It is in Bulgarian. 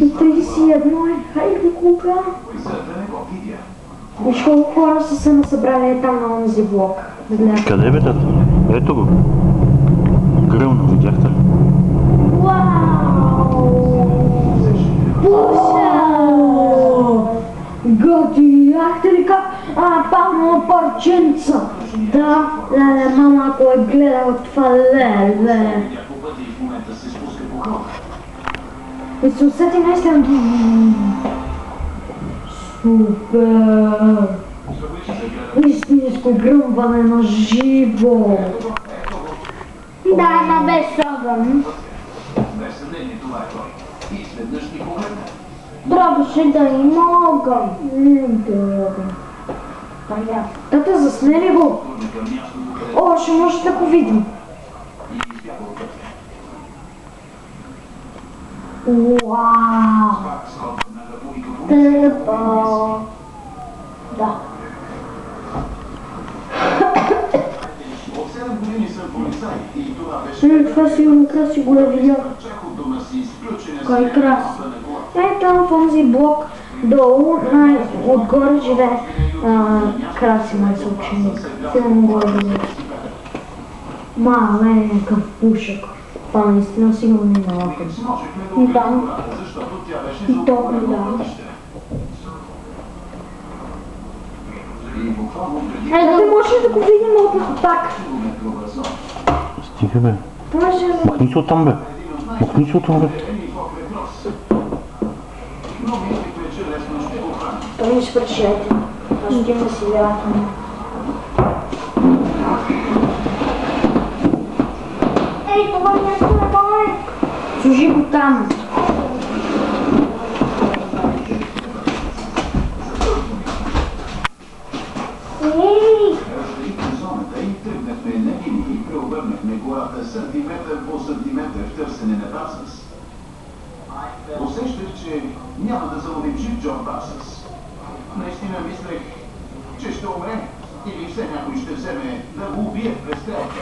И 31 е, хайде кога? Виж колко хора са се насъбрали там на онзи блок. Къде бе тата? Ето го. Грилно, видяхте ли? Вау! Готи, ахте ли как пълно парченца? Да, мама, ако е гледала това леле. И се усети наистина. Супер! Истинско гръмване на живо! Да, ама без огън. Трябваше да има огън. Тата, засне ли го? О, ще може да го видим. Уау! Тъпо! Да. Това сигурно краси го я видях. Кой краси? Там в онзи блок долу, отгоре живее краси май съученик. Сигурно го е видях. Мале, някакъв пушек. Това наистина сигурно е налакъм. И там. И то, да. Айде, може да го видим от пак. Стига бе. Махни се оттам бе. Махни се оттам бе. Той ми спречете. Аз ще има си вятно. Ей, това място не бай! Служи го там. Преобърнахме гората сантиметър по сантиметър в търсене на Парсънс. Усещах, че няма да заловим жив Джон Парсънс. Наистина мислех, че ще умре или все някой ще вземе да го убие през стрелка.